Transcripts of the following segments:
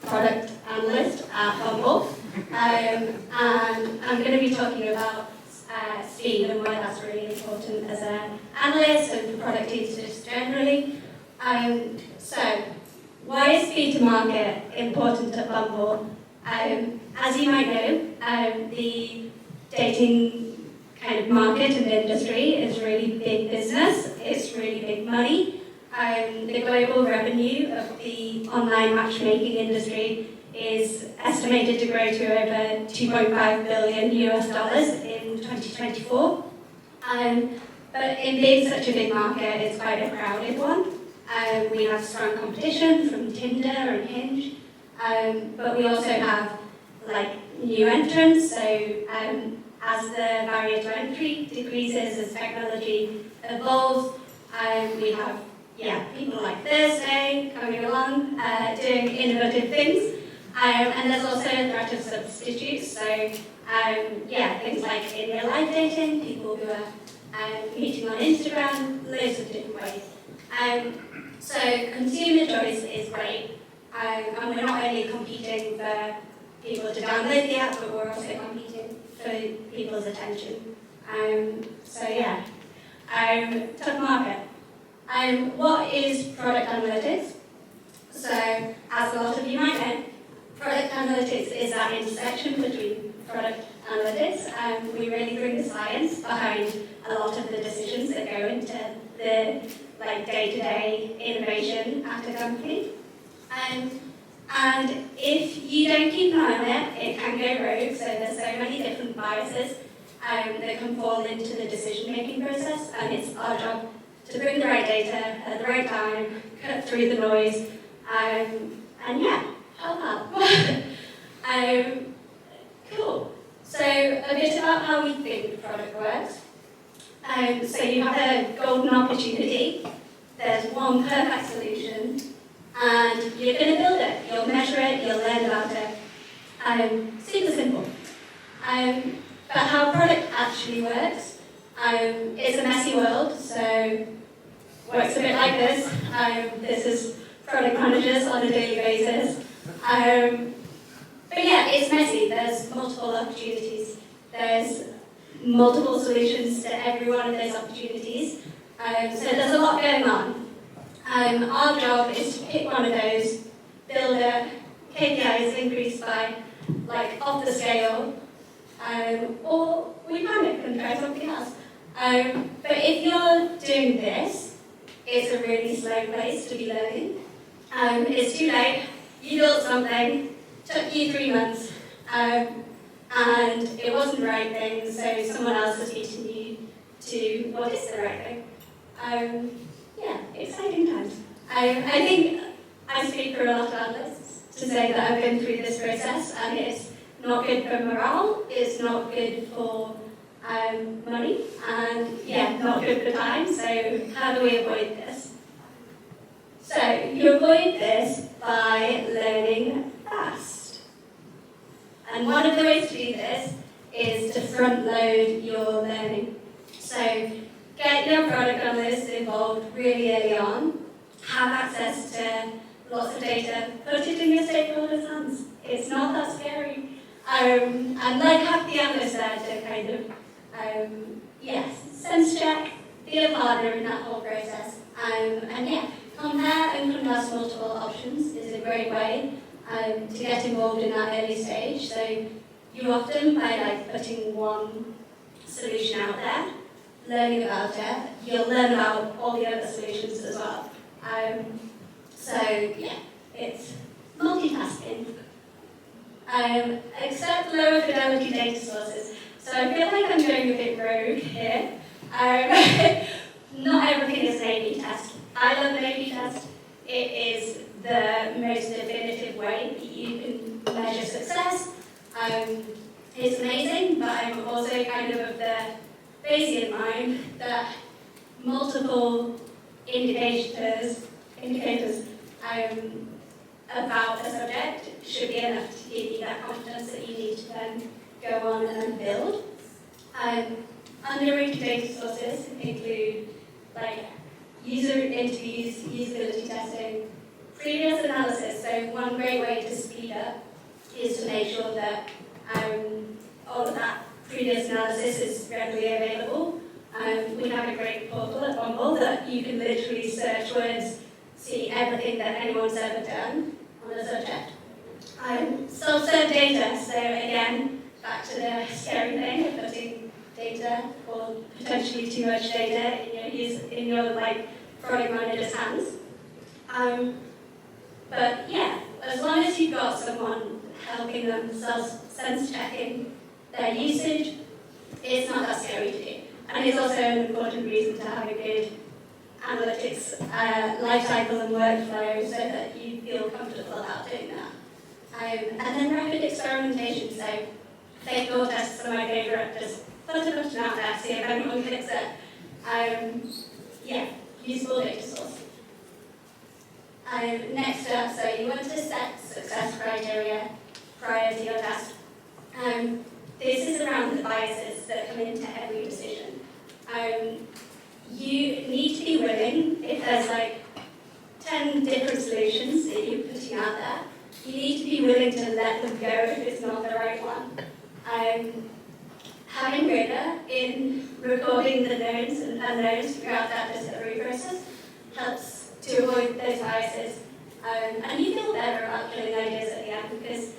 product analyst at Bumble. And I'm going to be talking about speed and why that's really important as an analyst and for product users generally. So, why is speed to market important at Bumble? As you might know, the dating kind of market and industry is really big business. It's really big money. The global revenue of the online matchmaking industry is estimated to grow to over $2.5 billion in 2024. But in being such a big market, it's quite a crowded one. We have strong competition from Tinder and Hinge, but we also have new entrants. So as the barrier to entry decreases, as technology evolves, we have people like Thursday coming along, doing innovative things. And there's also a threat of substitutes. So things like in real life dating, people who are meeting on Instagram, loads of different ways. So consumer choice is great. And we're not only competing for people to download the app, but we're also competing for people's attention. Tough market. What is product analytics? So, as a lot of you might know, product analytics is that intersection between product analytics, and we really bring the science behind a lot of the decisions that go into the day-to-day innovation at a company. And if you don't keep an eye on it, it can go rogue. So there's so many different biases that can fall into the decision-making process, and it's our job to bring the right data at the right time, cut through the noise, help out. Cool. So a bit about how we think product works. So you have a golden opportunity. There's one perfect solution, and you're going to build it. You'll measure it. You'll learn about it. Super simple. But how product actually works, it's a messy world. So works a bit like this. This is product managers on a daily basis. It's messy. There's multiple opportunities. There's multiple solutions to every one of those opportunities. So there's a lot going on. Our job is to pick one of those, build it, KPIs increase by off the scale, or we panic and try something else. But if you're doing this, it's a really slow place to be learning. It's too late. You built something, took you 3 months, and it wasn't the right thing, so someone else has beaten you to what is the right thing. Exciting times. I think I speak for a lot of analysts to say that I've been through this process, and it's not good for morale, it's not good for money, and not good for time. So how do we avoid this? So you avoid this by learning fast. And one of the ways to do this is to front load your learning. So get your product analysts involved really early on, have access to lots of data, put it in your stakeholders' hands. It's not that scary. And have the analyst there to kind of, sense check, be a partner in that whole process. Compare and contrast multiple options is a great way to get involved in that early stage. So you often, by putting one solution out there, learning about it, you'll learn about all the other solutions as well. It's multitasking. Except lower fidelity data sources. So I feel like I'm going a bit rogue here. Not everything is an A/B test. I love an A/B test. It is the most definitive way that you can measure success. It's amazing, but I'm also kind of the Bayesian mind that multiple indicators about a subject should be enough to give you that confidence that you need to then go on and build. Underrated data sources include user interviews, usability testing, previous analysis, so one great way to speed up is to make sure that all of that previous analysis is readily available. We have a great portal at Bumble that you can literally search words, see everything that anyone's ever done on the subject. Self-serve data, so again, back to the scary thing of putting data or potentially too much data in your product manager's hands. But yeah, as long as you've got someone helping them sense checking their usage, it's not that scary to do. And it's also an important reason to have a good analytics lifecycle and workflow so that you feel comfortable about doing that. And then rapid experimentation, so fake door tests are my favourite, just put a button out there, see if anyone clicks it. Yeah, useful data source. Next up, so you want to set success criteria prior to your test. This is around the biases that come into every decision. You need to be willing, if there's 10 different solutions that you're putting out there, you need to be willing to let them go if it's not the right one. Having rigor in recording the knowns and unknowns throughout that discovery process helps to avoid those biases. And you feel better about killing ideas at the end because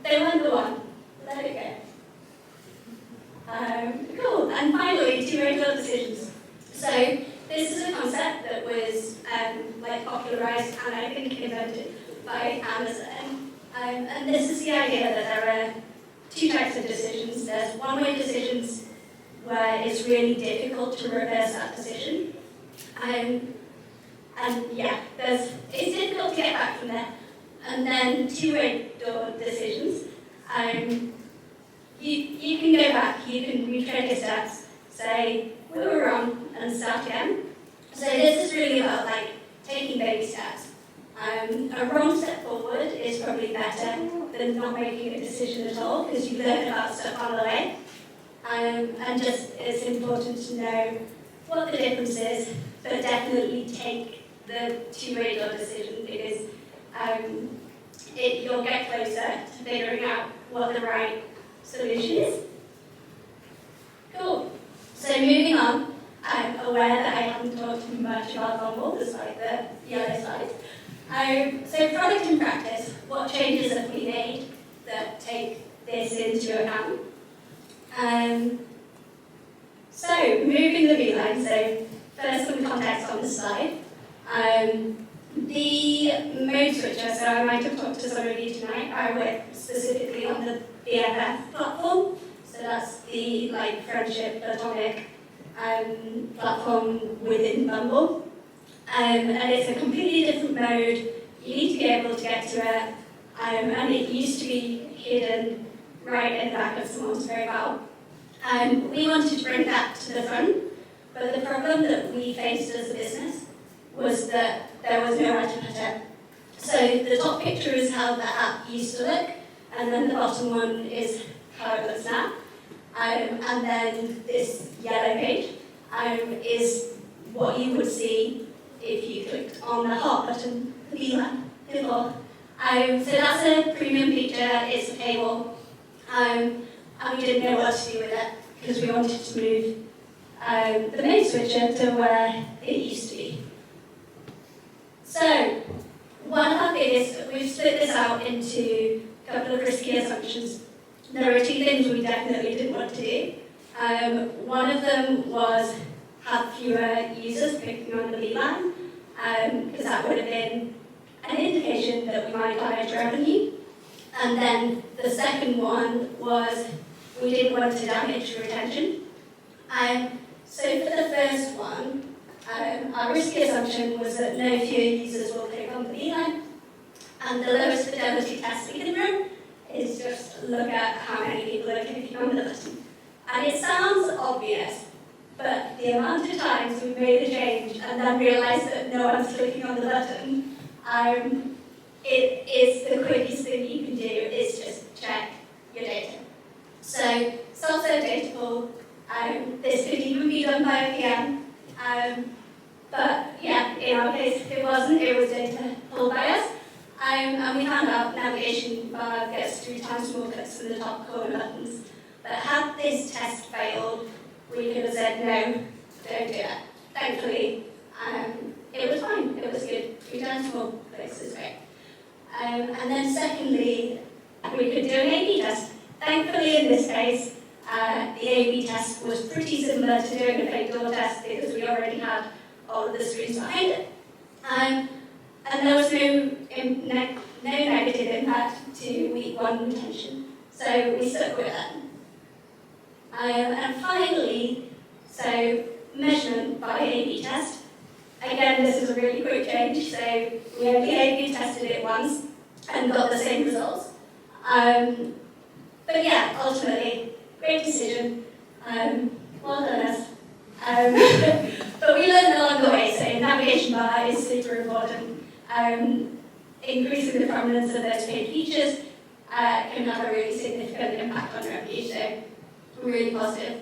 they weren't the one. Let it go. Cool. And finally, two regular decisions. So this is a concept that was popularized and I think invented by Amazon. And this is the idea that there are two types of decisions. There's one-way decisions where it's really difficult to reverse that decision. And yeah, it's difficult to get back from there. And then two-way door decisions. You can go back, you can retread your steps, say, we were wrong, and start again. So this is really about taking baby steps. A wrong step forward is probably better than not making a decision at all because you learn about stuff on the way. And just it's important to know what the difference is, but definitely take the two-way door decision because you'll get closer to figuring out what the right solution is. Cool. So moving on, I'm aware that I haven't talked too much about Bumble despite the yellow slides. So product and practice, what changes have we made that take this into account? So moving the beeline, so first some context on the slide. The mode switcher, so I might have talked to some of you tonight, I work specifically on the BFF platform, so that's the friendship platonic platform within Bumble. And it's a completely different mode, you need to be able to get to it, and it used to be hidden right in the back of someone's profile. We wanted to bring that to the front, but the problem that we faced as a business was that there was nowhere to put it. So the top picture is how the app used to look, and then the bottom one is how it looks now. And then this yellow page is what you would see if you clicked on the heart button, the beeline, before. So that's a premium feature, it's a paywall, and we didn't know what to do with it because we wanted to move the main switcher to where it used to be. So, one of our biggest, we've split this out into a couple of risky assumptions. There are two things we definitely didn't want to do. One of them was have fewer users clicking on the beeline, because that would have been an indication that we might damage revenue. And then the second one was we didn't want to damage retention. So for the first one, our risky assumption was that no fewer users will click on the beeline. And the lowest fidelity test we can run is just look at how many people are clicking on the button. And it sounds obvious, but the amount of times we made a change and then realised that no one's clicking on the button, it is the quickest thing you can do is just check your data. So self-serve data pull, this could even be done by a PM. But yeah, in our case, it wasn't. It was data pulled And we found out navigation bar gets 3 times more clicks than the top corner buttons. But had this test failed, we could have said, no, don't do it. Thankfully, it was fine. It was good. 3 times more clicks is great. And then secondly, we could do an A/B test. Thankfully, in this case, the A/B test was pretty similar to doing a fake door test because we already had all of the screens behind it. And there was no negative impact to week 1 retention. So we stuck with it. And finally, so measurement by A/B test. Again, this is a really quick change, so we only A/B tested it once and got the same results. But yeah, ultimately, great decision. Well done us. But we learned along the way, so navigation bar is super important. Increasing the prominence of those paid features can have a really significant impact on revenue, so really positive.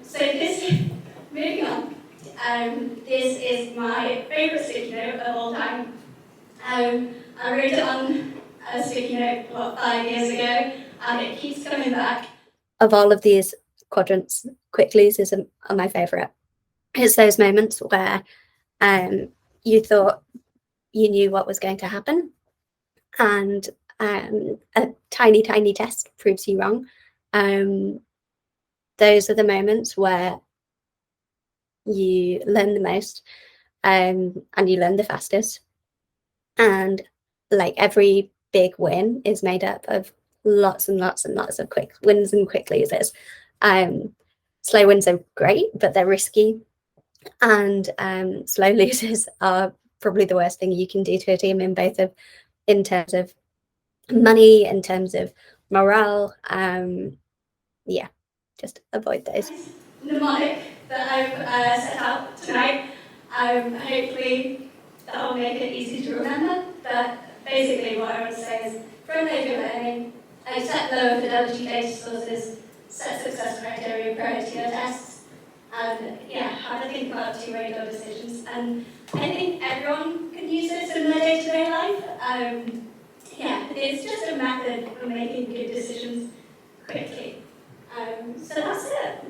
So this, moving on, this is my favourite sticky note of all time. I wrote it on a sticky note, 5 years ago, and it keeps coming back. Of all of these quadrants, quick losers are my favourite. It's those moments where you thought you knew what was going to happen, and a tiny test proves you wrong. Those are the moments where you learn the most, and you learn the fastest. And like every big win is made up of lots and lots of quick wins and quick losers. Slow wins are great, but they're risky. And slow losers are probably the worst thing you can do to a team in terms of money, in terms of morale. Yeah, just avoid those. Mnemonic that I've set out tonight. Hopefully that will make it easy to remember. But basically what I would say is front-load your learning, accept lower fidelity data sources, set success criteria prior to your tests, and yeah, have a think about 2-way door decisions. And I think everyone can use this in their day-to-day life. Yeah, it's just a method for making good decisions quickly. So that's it.